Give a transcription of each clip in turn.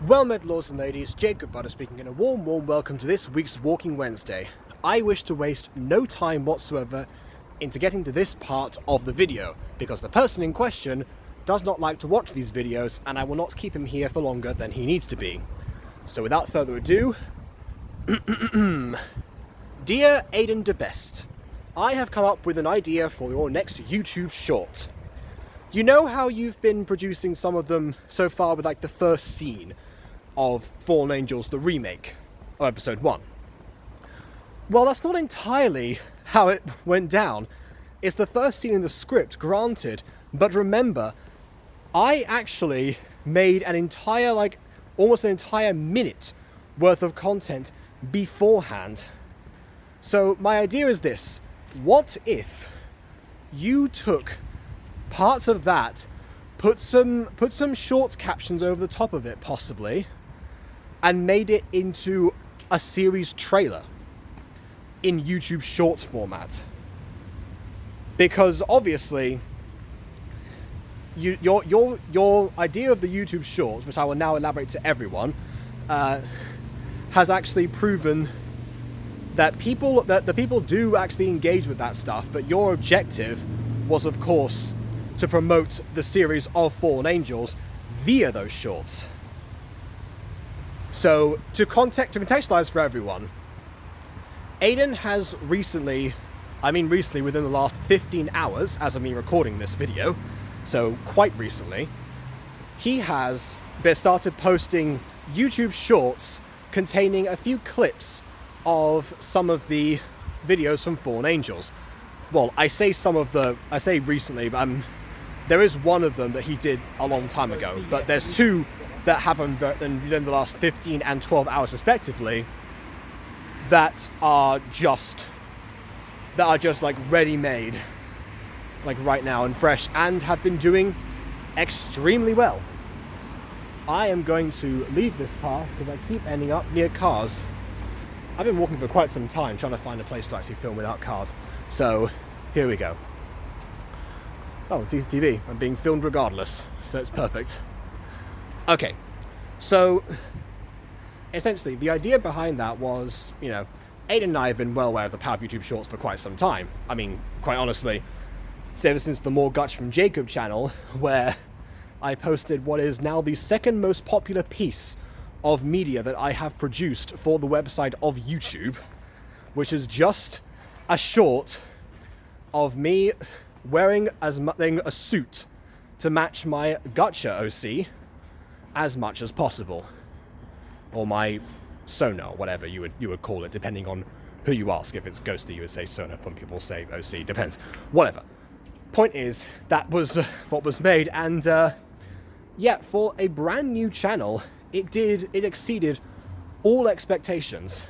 Well met, lords and ladies, Jacob Butter speaking, and a warm welcome to this week's Walking Wednesday. I wish to waste no time whatsoever into getting to this part of the video, because the person in question does not like to watch these videos, and I will not keep him here for longer than he needs to be. So without further ado, Dear Aidan de Best, I have come up with an idea for your next YouTube short. You know how you've been producing some of them so far with like the first scene of Fallen Angels, the remake of episode 1? Well, that's not entirely how it went down. It's the first scene in the script, granted, but remember, I actually made an entire, almost an entire minute worth of content beforehand. So my idea is this: what if you took parts of that, put some short captions over the top of it possibly, and made it into a series trailer in YouTube Shorts format? Because obviously your idea of the YouTube Shorts, which I will now elaborate to everyone, has actually proven that the people do actually engage with that stuff, but your objective was, of course, to promote the series of Fallen Angels via those shorts. So to contextualize for everyone, Aidan has recently within the last 15 hours as of me recording this video, so quite recently, he has started posting YouTube shorts containing a few clips of some of the videos from Fallen Angels. Well, I say recently, but there is one of them that he did a long time ago, but there's two that happened within the last 15 and 12 hours respectively that are just like ready-made, like right now and fresh, and have been doing extremely well. I am going to leave this path because I keep ending up near cars. I've been walking for quite some time trying to find a place to actually film without cars. So here we go. Oh, it's easy TV. I'm being filmed regardless, so it's perfect. Okay, so essentially the idea behind that was, Aidan and I have been well aware of the power of YouTube Shorts for quite some time. I mean, quite honestly, ever since the More Guts from Jacob channel, where I posted what is now the second most popular piece of media that I have produced for the website of YouTube, which is just a short of me wearing a suit to match my Gotcha OC as much as possible, or my Sona, whatever you would call it, depending on who you ask. If it's Ghosty, you would say Sona. Some people say OC. Depends. Whatever. Point is, that was what was made, and for a brand new channel, it exceeded all expectations.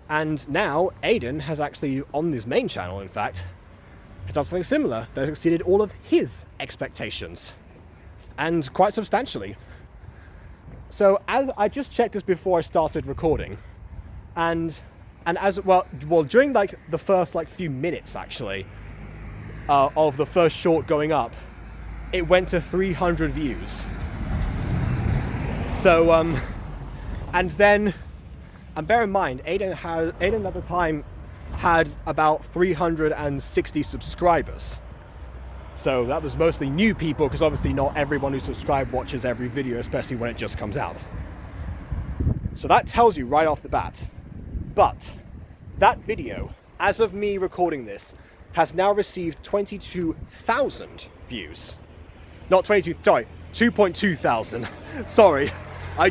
And now Aidan has actually, on his main channel, in fact, has done something similar that has exceeded all of his expectations, and quite substantially. So as I just checked this before I started recording, and as well during the first few minutes actually of the first short going up, it went to 300 views. So and bear in mind, Aidan at the time had about 360 subscribers. So that was mostly new people, because obviously not everyone who subscribed watches every video, especially when it just comes out. So that tells you right off the bat. But that video, as of me recording this, has now received 22,000 views. Not 22, sorry, 2.2 thousand. Sorry, I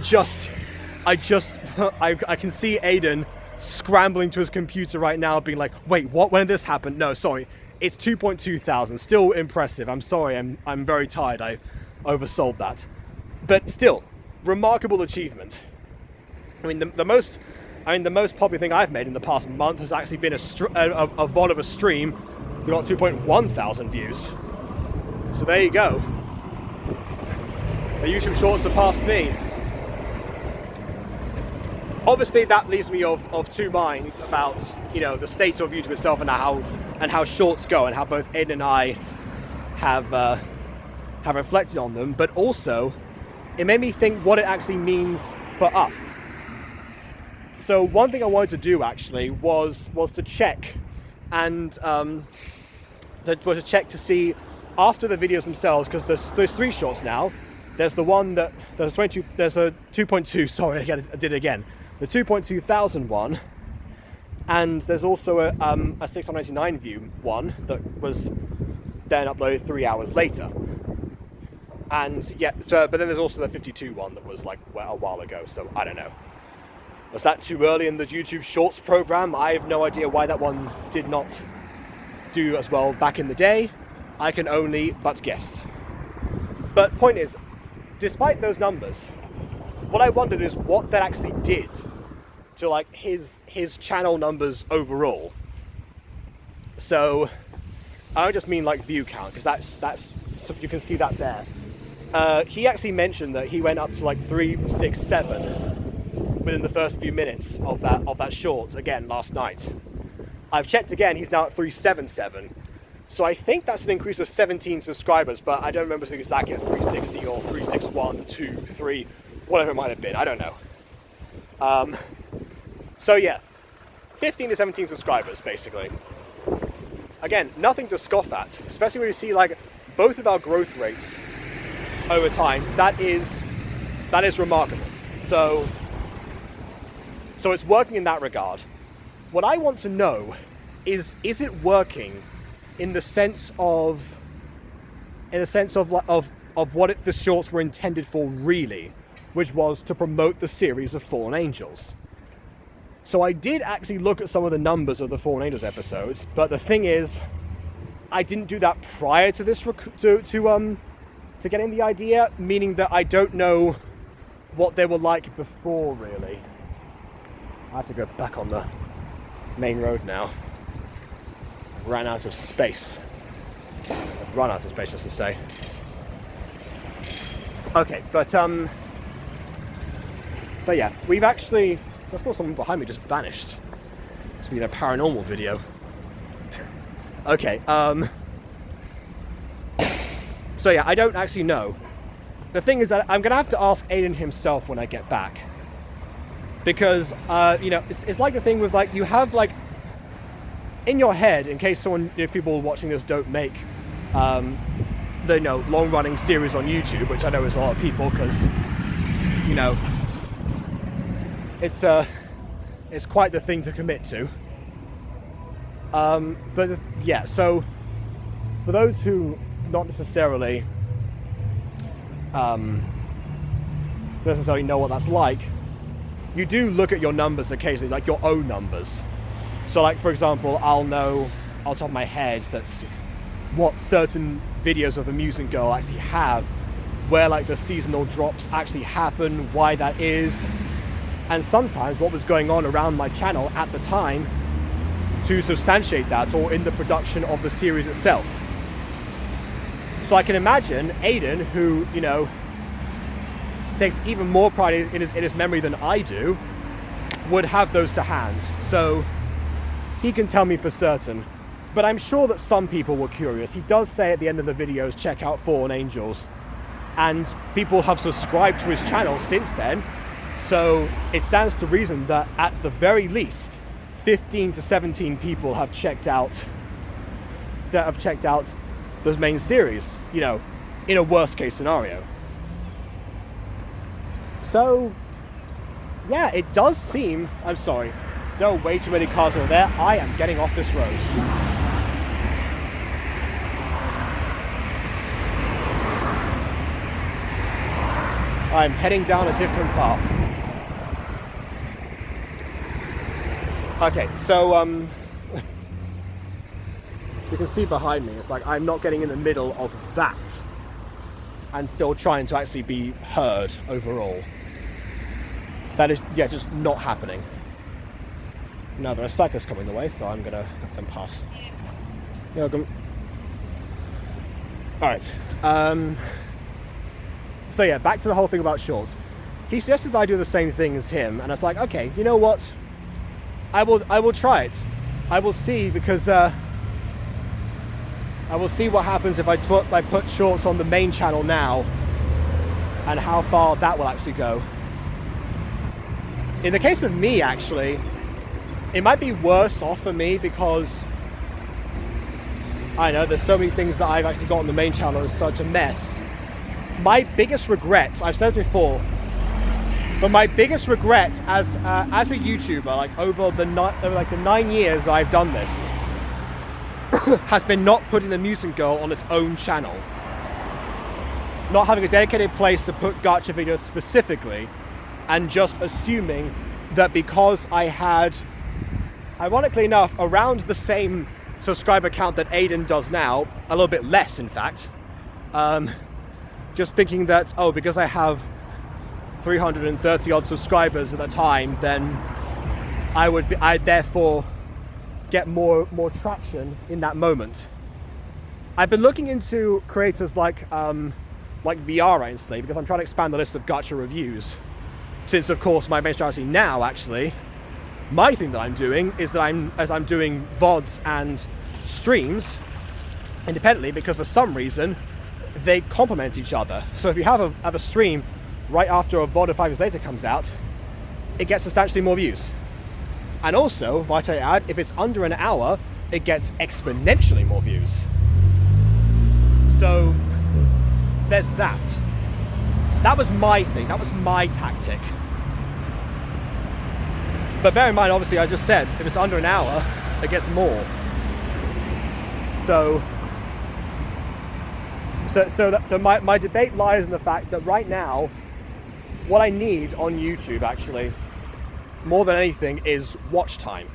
can see Aidan scrambling to his computer right now, being like, wait, what? When did this happen? No, sorry, it's 2.2 thousand. Still impressive. I'm sorry, I'm very tired. I oversold that, but still, remarkable achievement. I mean, the most popular thing I've made in the past month has actually been a VOD of a stream that got 2.1 thousand views. So there you go. The YouTube Shorts surpassed me. Obviously, that leaves me of two minds about the state of YouTube itself and how shorts go, and how both Aidan and I have reflected on them. But also, it made me think what it actually means for us. So one thing I wanted to do actually was to check and to check to see after the videos themselves, because there's 3 shorts now. There's the one that there's a 2.2. Sorry, I did it again. The 2.2 thousand one, and there's also a 699 view one that was then uploaded 3 hours later. And yeah, but then there's also the 52 one that was like a while ago. So I don't know. Was that too early in the YouTube Shorts program? I have no idea why that one did not do as well back in the day. I can only but guess. But point is, despite those numbers, what I wondered is what that actually did to like his channel numbers overall. So I don't just mean like view count, because that's so you can see that there. He actually mentioned that he went up to like 367 within the first few minutes of that short again last night. I've checked again, he's now at 377. So I think that's an increase of 17 subscribers, but I don't remember if it's exactly at 360 or 361, 2, 3, whatever it might have been, I don't know. So yeah, 15 to 17 subscribers basically. Again, nothing to scoff at, especially when you see like both of our growth rates over time. That is remarkable. So it's working in that regard. What I want to know is it working in the sense of what the shorts were intended for really, which was to promote the series of Fallen Angels. So I did actually look at some of the numbers of the Fallen Angels episodes, but the thing is, I didn't do that prior to this to getting the idea, meaning that I don't know what they were like before really. I have to go back on the main road now. I've run out of space. I've run out of space, just to say. Okay, but yeah, we've actually. So I thought someone behind me just vanished. It's been a paranormal video. Okay. So yeah, I don't actually know. The thing is that I'm gonna have to ask Aidan himself when I get back. Because, it's like the thing with, like, you have, like, in your head, in case if people watching this don't make, long-running series on YouTube, which I know is a lot of people, because, it's quite the thing to commit to. Yeah, so, for those who not necessarily know what that's like, you do look at your numbers occasionally, like your own numbers. So like, for example, I'll know off the top of my head that's what certain videos of the Mutant Girl actually have, where like the seasonal drops actually happen, why that is, and sometimes what was going on around my channel at the time to substantiate that, or in the production of the series itself. So I can imagine Aidan, who, takes even more pride in his memory than I do, would have those to hand. So he can tell me for certain. But I'm sure that some people were curious. He does say at the end of the videos, check out Fallen Angels. And people have subscribed to his channel since then. So it stands to reason that at the very least, 15 to 17 people have checked out the main series, in a worst case scenario. So, yeah, it does seem, I'm sorry, there are way too many cars over there. I am getting off this road. I'm heading down a different path. Okay, so, you can see behind me, it's like I'm not getting in the middle of that and still trying to actually be heard overall. That is, yeah, just not happening. Now there are cyclists coming the way, so I'm gonna let them pass. You're welcome. Alright. So yeah, back to the whole thing about shorts. He suggested that I do the same thing as him, and I was like, okay, you know what? I will try it. I will see, because I will see what happens if I put shorts on the main channel now, and how far that will actually go. In the case of me, actually, it might be worse off for me because I know there's so many things that I've actually got on the main channel. It's such a mess. My biggest regret, I've said it before, but my biggest regret as a YouTuber, like over the 9 years that I've done this, has been not putting the Mutant Girl on its own channel. Not having a dedicated place to put gacha videos specifically, and just assuming that because I had, ironically enough, around the same subscriber count that Aidan does now, a little bit less in fact, just thinking that, oh, because I have 330 odd subscribers at the time, then I'd therefore get more traction in that moment. I've been looking into creators like VR recently because I'm trying to expand the list of gacha reviews. Since of course my main strategy now, actually, my thing that I'm doing is that I'm doing VODs and streams independently because for some reason they complement each other. So if you have a stream right after a VOD of 5 years later comes out, it gets substantially more views. And also, might I add, if it's under an hour, it gets exponentially more views. So there's that. That was my thing, that was my tactic. But bear in mind, obviously, I just said, if it's under an hour, it gets more. So my debate lies in the fact that right now, what I need on YouTube, actually, more than anything, is watch time.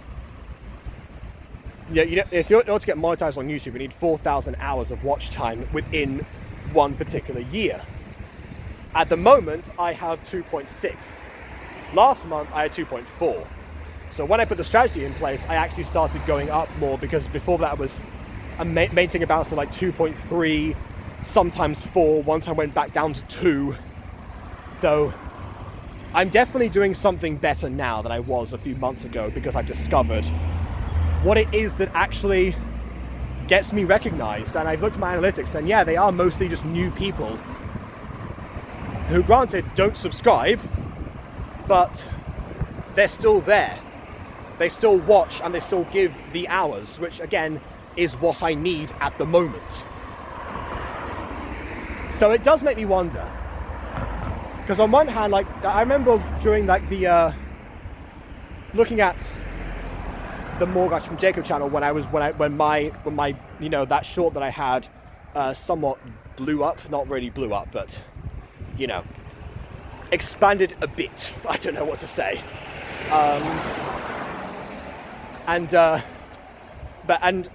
Yeah, you know, if you're to get monetized on YouTube, you need 4,000 hours of watch time within one particular year. At the moment, I have 2.6. Last month, I had 2.4. So when I put the strategy in place, I actually started going up more, because before that was maintaining a balance of like 2.3, sometimes 4. One time went back down to 2. So I'm definitely doing something better now than I was a few months ago, because I've discovered what it is that actually gets me recognized. And I've looked at my analytics, and yeah, they are mostly just new people who, granted, don't subscribe, but they're still there. They still watch and they still give the hours, which again is what I need at the moment. So it does make me wonder, because on one hand, like, I remember during like the looking at the Morgoth from Jacob channel when my you know, that short that I had somewhat blew up, not really blew up, but you know, expanded a bit. I don't know what to say. And I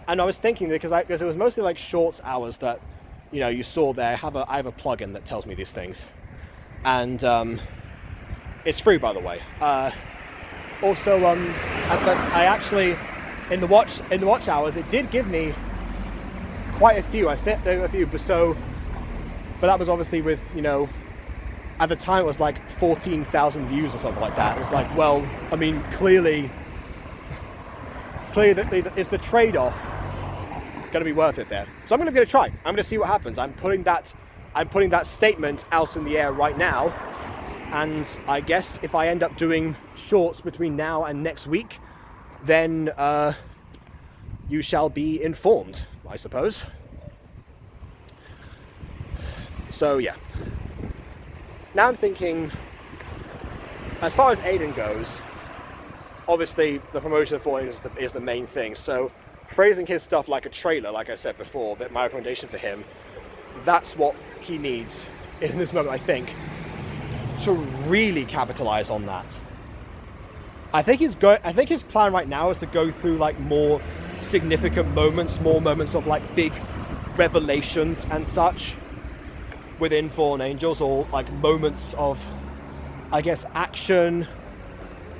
was thinking that because it was mostly like shorts hours that, you know, you saw there. I have a plugin that tells me these things, and it's free, by the way. Also, but I actually in the watch hours, it did give me quite a few. There were a few, but that was obviously with, you know, at the time it was like 14,000 views or something like that. It was like, well, I mean, clearly is the trade-off going to be worth it there? So I'm going to give it a try. I'm going to see what happens. I'm putting that statement out in the air right now, and I guess if I end up doing shorts between now and next week, then you shall be informed, I suppose. So yeah. Now I'm thinking, as far as Aidan goes, obviously the promotion for it is the main thing. So phrasing his stuff like a trailer, like I said before, that my recommendation for him, that's what he needs in this moment, I think, to really capitalize on that. I think his plan right now is to go through like more significant moments, more moments of like big revelations and such within Fallen Angels, or like moments of, I guess, action.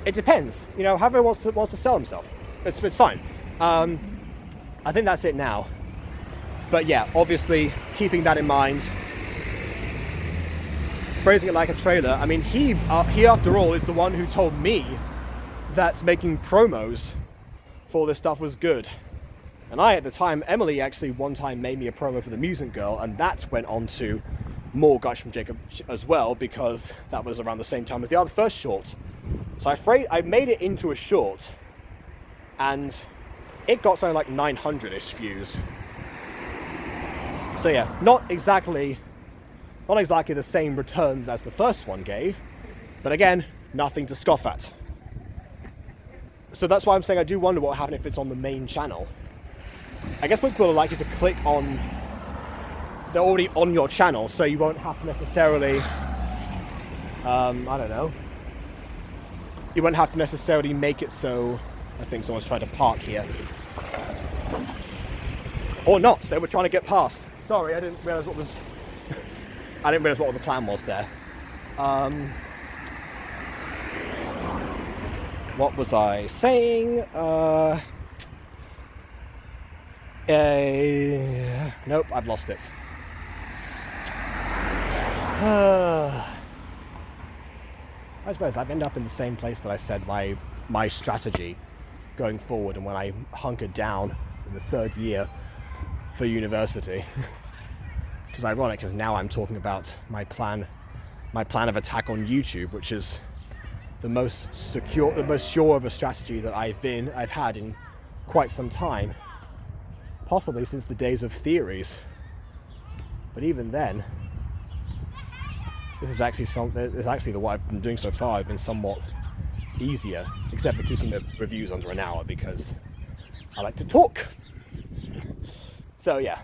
It depends, you know, however he wants to sell himself. It's fine. I think that's it now. But yeah, obviously keeping that in mind, phrasing it like a trailer. I mean, he after all is the one who told me that making promos for this stuff was good. And at the time, Emily actually one time made me a promo for the Mutant Girl, and that went on to more guts from Jacob as well, because that was around the same time as the other first short. So I made it into a short, and it got something like 900-ish views. So yeah, not exactly the same returns as the first one gave, but again, nothing to scoff at. So that's why I'm saying I do wonder what will happen if it's on the main channel. I guess what people are likely to click on, they're already on your channel, so you won't have to necessarily, I don't know, you won't have to necessarily make it so. I think someone's trying to park here. Or not, they were trying to get past. Sorry, I didn't realise what was, what the plan was there. What was I saying? Nope, I've lost it. I suppose I've ended up in the same place that I said my strategy going forward, and when I hunkered down in the third year for university. Which is ironic, because now I'm talking about my plan of attack on YouTube, which is the most sure of a strategy that I've had in quite some time, possibly since the days of theories. But even then, this is actually what I've been doing so far. I've been somewhat easier, except for keeping the reviews under an hour, because I like to talk. So yeah,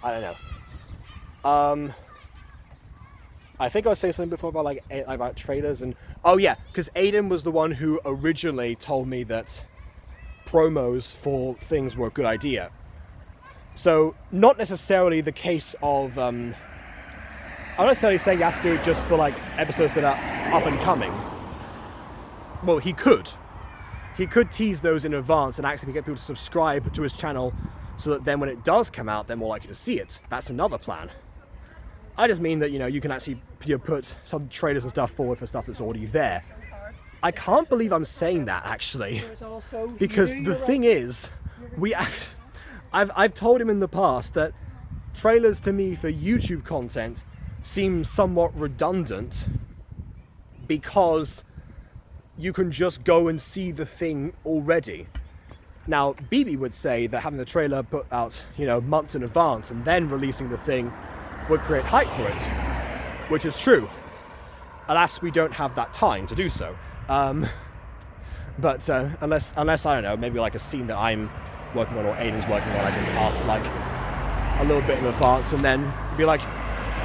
I don't know. I think I was saying something before about about trailers, and oh yeah, because Aidan was the one who originally told me that promos for things were a good idea. So not necessarily the case of I'm not necessarily saying you have to do it just for episodes that are up and coming. Well, he could tease those in advance and actually get people to subscribe to his channel, so that then when it does come out, they're more likely to see it. That's another plan. I just mean that, you can actually put some trailers and stuff forward for stuff that's already there. I can't believe I'm saying that, actually, because the thing is, I've told him in the past that trailers to me for YouTube content seem somewhat redundant, because you can just go and see the thing already. Now, BB would say that having the trailer put out, months in advance and then releasing the thing would create hype for it, which is true. Alas, we don't have that time to do so. But unless I don't know, maybe a scene that I'm working on or Aidan's working on, I just ask a little bit in advance, and then be like,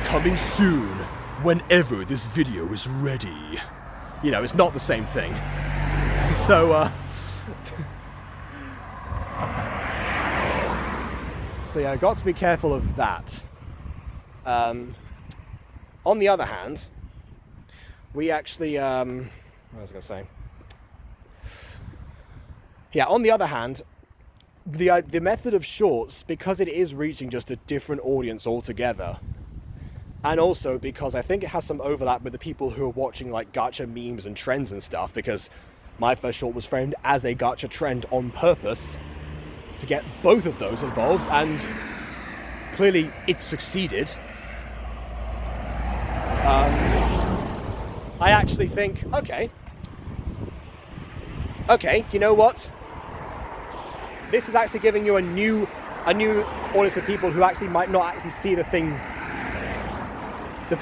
coming soon, whenever this video is ready. It's not the same thing. So, so yeah, I've got to be careful of that. On the other hand, we actually, what was I going to say? Yeah, on the other hand, the method of shorts, because it is reaching just a different audience altogether, and also because I think it has some overlap with the people who are watching gacha memes and trends and stuff, because my first short was framed as a gacha trend on purpose to get both of those involved, and clearly it succeeded. I actually think, okay, you know what? This is actually giving you a new audience of people who actually might not actually see the thing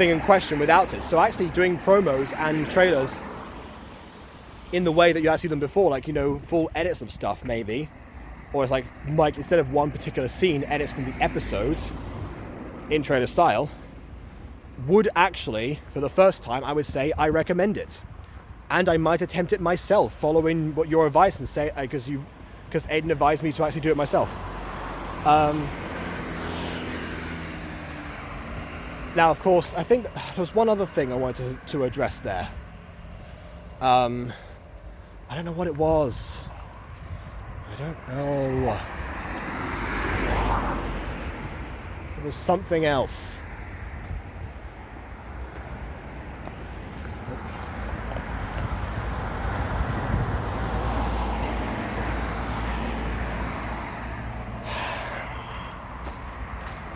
in question without it. So actually doing promos and trailers in the way that you actually done before, full edits of stuff maybe, or it's like instead of one particular scene, edits from the episodes in trailer style, would actually, for the first time, I would say I recommend it. And I might attempt it myself, following what your advice, and say, because Aidan advised me to actually do it myself. Now, of course, I think there was one other thing I wanted to address there. I don't know what it was. I don't know. It was something else.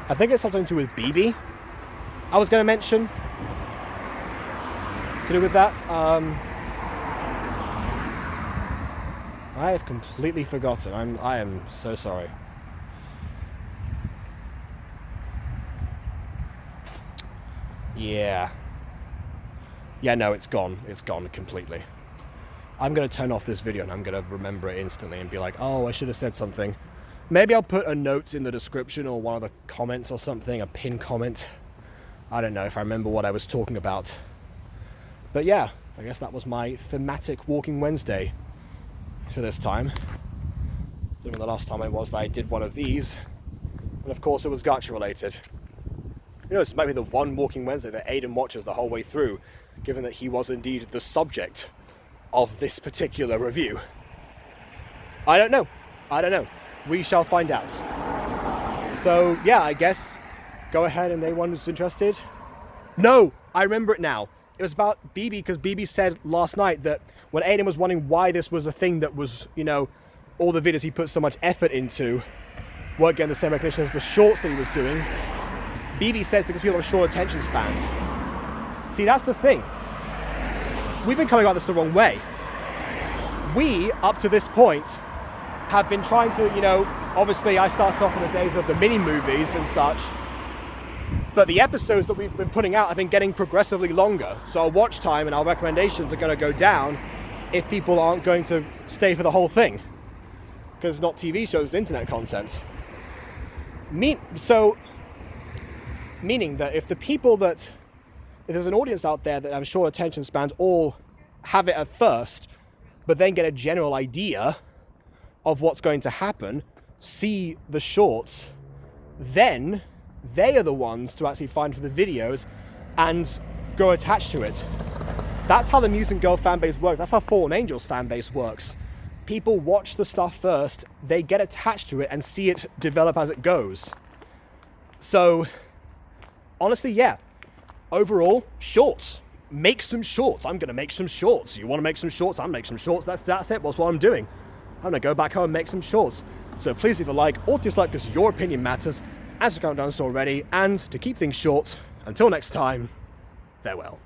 I think it's something to do with BB. I was going to mention to do with that? I have completely forgotten. I am so sorry. Yeah, no, it's gone. It's gone completely. I'm going to turn off this video and I'm going to remember it instantly and be like, oh, I should have said something. Maybe I'll put a note in the description or one of the comments or something, a pinned comment. I don't know if I remember what I was talking about. But yeah, I guess that was my thematic Walking Wednesday for this time. I remember the last time I did one of these, and of course it was Gacha related. You know, this might be the one Walking Wednesday that Aidan watches the whole way through, given that he was indeed the subject of this particular review. I don't know. We shall find out. So yeah, I guess go ahead, and anyone who's interested. No, I remember it now. It was about BB, because BB said last night that when Aidan was wondering why this was a thing that was, you know, all the videos he put so much effort into weren't getting the same recognition as the shorts that he was doing. BB says because people have short attention spans. See, that's the thing. We've been coming about this the wrong way. We, up to this point, have been trying to, you know, obviously I started off in the days of the mini movies and such, but the episodes that we've been putting out have been getting progressively longer. So our watch time and our recommendations are going to go down if people aren't going to stay for the whole thing. Because it's not TV shows, it's internet content. Meaning that if there's an audience out there that have short attention spans or have it at first, but then get a general idea of what's going to happen, see the shorts, then they are the ones to actually find for the videos and go attached to it. That's how the Mutant Girl fanbase works. That's how Fallen Angels fanbase works. People watch the stuff first, they get attached to it and see it develop as it goes. So, honestly, yeah. Overall, shorts. Make some shorts. I'm going to make some shorts. You want to make some shorts? I'll make some shorts. That's it. That's what I'm doing. I'm going to go back home and make some shorts. So please leave a like or dislike because your opinion matters, as you haven't done so already. And to keep things short, until next time, farewell.